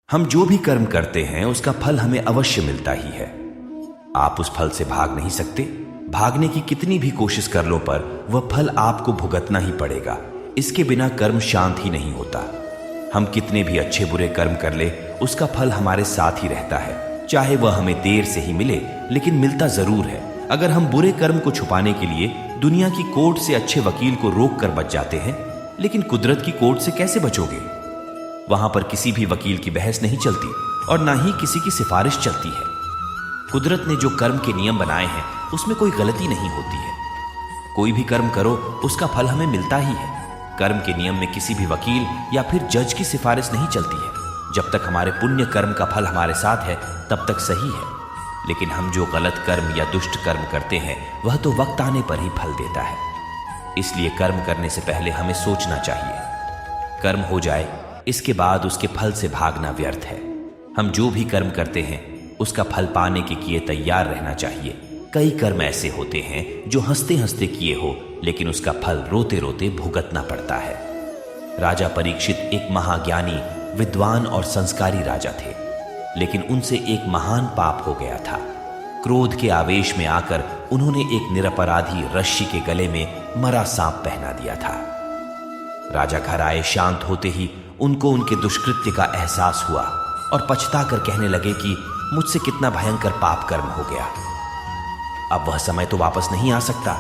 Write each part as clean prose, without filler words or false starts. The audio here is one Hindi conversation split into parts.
हम जो भी कर्म करते हैं उसका फल हमें अवश्य मिलता ही है। आप उस फल से भाग नहीं सकते। भागने की कितनी भी कोशिश कर लो पर वह फल आपको भुगतना ही पड़ेगा। इसके बिना कर्म शांत ही नहीं होता। हम कितने भी अच्छे बुरे कर्म कर ले उसका फल हमारे साथ ही रहता है। चाहे वह हमें देर से ही मिले लेकिन मिलता जरूर है। अगर हम बुरे कर्म को छुपाने के लिए दुनिया की कोर्ट से अच्छे वकील को रोक कर बच जाते हैं, लेकिन कुदरत की कोर्ट से कैसे बचोगे? वहां पर किसी भी वकील की बहस नहीं चलती और ना ही किसी की सिफारिश चलती है। कुदरत ने जो कर्म के नियम बनाए हैं उसमें कोई गलती नहीं होती है। कोई भी कर्म करो उसका फल हमें मिलता ही है। कर्म के नियम में किसी भी वकील या फिर जज की सिफारिश नहीं चलती है। जब तक हमारे पुण्य कर्म का फल हमारे साथ है तब तक सही है, लेकिन हम जो गलत कर्म या दुष्ट कर्म करते हैं वह तो वक्त आने पर ही फल देता है। इसलिए कर्म करने से पहले हमें सोचना चाहिए। कर्म हो जाए इसके बाद उसके फल से भागना व्यर्थ है। हम जो भी कर्म करते हैं उसका फल पाने के लिए तैयार रहना चाहिए। कई कर्म ऐसे होते हैं जो हंसते हंसते किए हो लेकिन उसका फल रोते रोते भुगतना पड़ता है। राजा परीक्षित एक महाज्ञानी, विद्वान और संस्कारी राजा थे, लेकिन उनसे एक महान पाप हो गया था। क्रोध के आवेश में आकर उन्होंने एक निरपराधी रश्मि के गले में मरा सांप पहना दिया था। राजा घर आए, शांत होते ही उनको उनके दुष्कृत्य का एहसास हुआ और पछताकर कहने लगे कि मुझसे कितना भयंकर पाप कर्म हो गया। अब वह समय तो वापस नहीं आ सकता,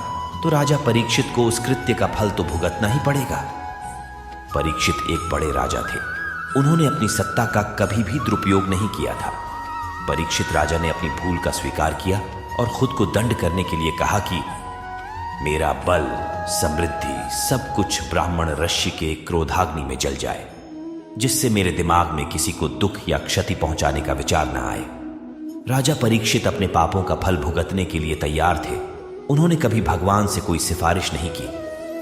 तो राजा परीक्षित को उस कृत्य का फल तो भुगतना ही पड़ेगा। परीक्षित एक बड़े राजा थे। उन्होंने अपनी सत्ता का कभी भी दुरुपयोग नहीं किया था। परीक्षित राजा ने अपनी भूल का स्वीकार किया और खुद को दंड करने के लिए कहा कि मेरा बल, समृद्धि, सब कुछ ब्राह्मण ऋषि के क्रोधाग्नि में जल जाए, जिससे मेरे दिमाग में किसी को दुख या क्षति पहुंचाने का विचार न आए। राजा परीक्षित अपने पापों का फल भुगतने के लिए तैयार थे। उन्होंने कभी भगवान से कोई सिफारिश नहीं की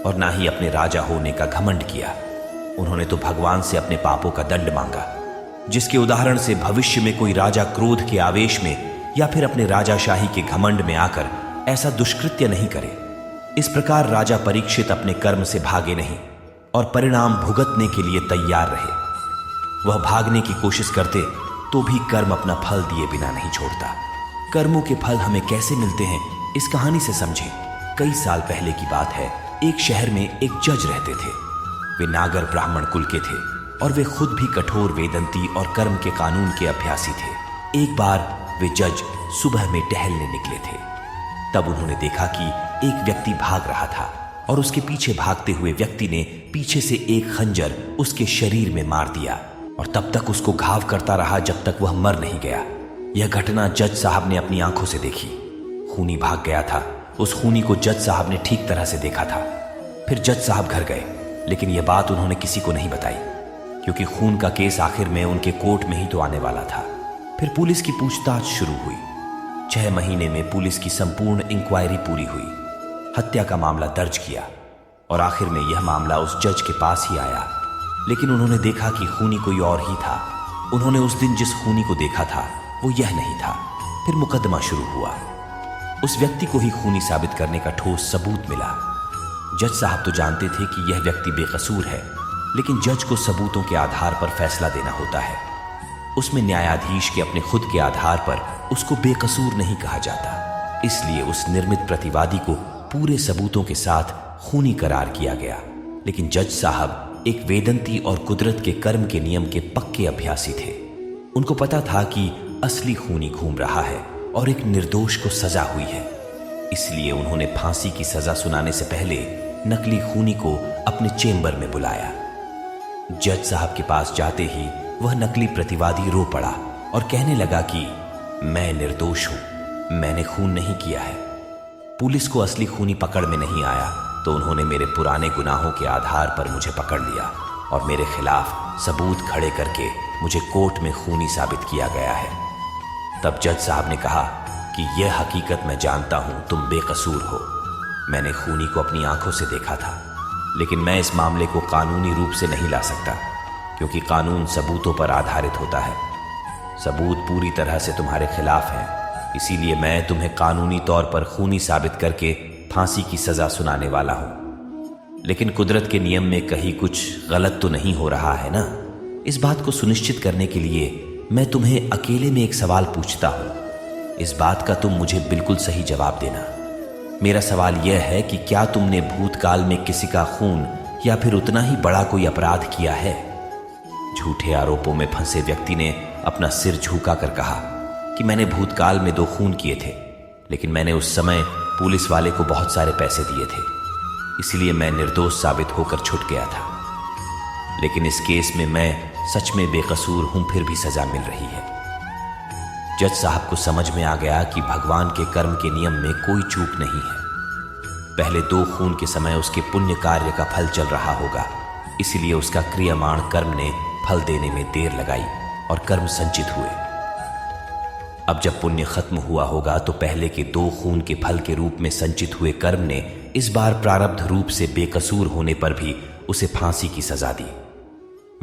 और ना ही अपने राजा होने का घमंड किया। उन्होंने तो भगवान से अपने पापों का दंड मांगा, जिसके उदाहरण से भविष्य में कोई राजा क्रोध के आवेश में या फिर अपने राजाशाही के घमंड में आकर ऐसा दुष्कृत्य नहीं करे। इस प्रकार राजा परीक्षित अपने कर्म से भागे नहीं और परिणाम भुगतने के लिए तैयार रहे। वह भागने की कोशिश करते तो भी कर्म अपना फल दिए बिना नहीं छोड़ता। कर्मों के फल हमें कैसे मिलते हैं इस कहानी से समझें। कई साल पहले की बात है। एक शहर में एक जज रहते थे। वे नागर ब्राह्मण कुल के थे और वे खुद भी कठोर वेदंती और कर्म के कानून के अभ्यासी थे। एक बार वे जज सुबह में टहलने निकले थे। तब उन्होंने देखा कि एक व्यक्ति भाग रहा था और उसके पीछे भागते हुए व्यक्ति ने पीछे से एक खंजर उसके शरीर में मार दिया और तब तक उसको घाव करता रहा जब तक वह मर नहीं गया। यह घटना जज साहब ने अपनी आंखों से देखी। खूनी भाग गया था। उस खूनी को जज साहब ने ठीक तरह से देखा था। फिर जज साहब घर गए, लेकिन यह बात उन्होंने किसी को नहीं बताई, क्योंकि खून का केस आखिर में उनके कोर्ट में ही तो आने वाला था। फिर पुलिस की पूछताछ शुरू हुई। 6 महीने में पुलिस की संपूर्ण इंक्वायरी पूरी हुई। हत्या का मामला दर्ज किया और आखिर में यह मामला उस जज के पास ही आया, लेकिन उन्होंने देखा कि खूनी कोई और ही था। उन्होंने उस दिन जिस खूनी को देखा था वो यह नहीं था। फिर मुकदमा शुरू हुआ। उस व्यक्ति को ही खूनी साबित करने का ठोस सबूत मिला। जज साहब तो जानते थे कि यह व्यक्ति बेकसूर है, लेकिन जज को सबूतों के आधार पर फैसला देना होता है। उसमें न्यायाधीश के अपने खुद के आधार पर उसको बेकसूर नहीं कहा जाता। इसलिए उस निर्मित प्रतिवादी को पूरे सबूतों के साथ खूनी करार किया गया। लेकिन जज साहब एक वेदंती और कुदरत के कर्म के नियम के पक्के अभ्यासी थे। उनको पता था कि असली खूनी घूम रहा है और एक निर्दोष को सजा हुई है। इसलिए उन्होंने फांसी की सजा सुनाने से पहले नकली खूनी को अपने चेंबर में बुलाया। जज साहब के पास जाते ही वह नकली प्रतिवादी रो पड़ा और कहने लगा कि मैं निर्दोष हूं, मैंने खून नहीं किया है। पुलिस को असली खूनी पकड़ में नहीं आया तो उन्होंने मेरे पुराने गुनाहों के आधार पर मुझे पकड़ लिया और मेरे खिलाफ सबूत खड़े करके मुझे कोर्ट में खूनी साबित किया गया है। तब जज साहब ने कहा कि यह हकीकत मैं जानता हूं, तुम बेकसूर हो। मैंने खूनी को अपनी आंखों से देखा था, लेकिन मैं इस मामले को कानूनी रूप से नहीं ला सकता, क्योंकि कानून सबूतों पर आधारित होता है। सबूत पूरी तरह से तुम्हारे खिलाफ हैं, इसीलिए मैं तुम्हें कानूनी तौर पर खूनी साबित करके फांसी की सजा सुनाने वाला हूं। लेकिन कुदरत के नियम में कहीं कुछ गलत तो नहीं हो रहा है ना? इस बात को सुनिश्चित करने के लिए मैं तुम्हें अकेले में एक सवाल पूछता हूं। इस बात का तुम मुझे बिल्कुल सही जवाब देना। मेरा सवाल यह है कि क्या तुमने भूतकाल में किसी का खून या फिर उतना ही बड़ा कोई अपराध किया है? झूठे आरोपों में फंसे व्यक्ति ने अपना सिर झुकाकर कहा कि मैंने भूतकाल में 2 खून किए थे, लेकिन मैंने उस समय पुलिस वाले को बहुत सारे पैसे दिए थे, इसलिए मैं निर्दोष साबित होकर छूट गया था। लेकिन इस केस में मैं सच में बेकसूर हूं, फिर भी सजा मिल रही है। जज साहब को समझ में आ गया कि भगवान के कर्म के नियम में कोई चूक नहीं है। पहले 2 खून के समय उसके पुण्य कार्य का फल चल रहा होगा, इसलिए उसका क्रियमाण कर्म ने फल देने में देर लगाई और कर्म संचित हुए। अब जब पुण्य खत्म हुआ होगा तो पहले के 2 खून के फल के रूप में संचित हुए कर्म ने इस बार प्रारब्ध रूप से बेकसूर होने पर भी उसे फांसी की सजा दी।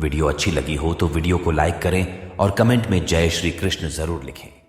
वीडियो अच्छी लगी हो तो वीडियो को लाइक करें और कमेंट में जय श्री कृष्ण जरूर लिखें।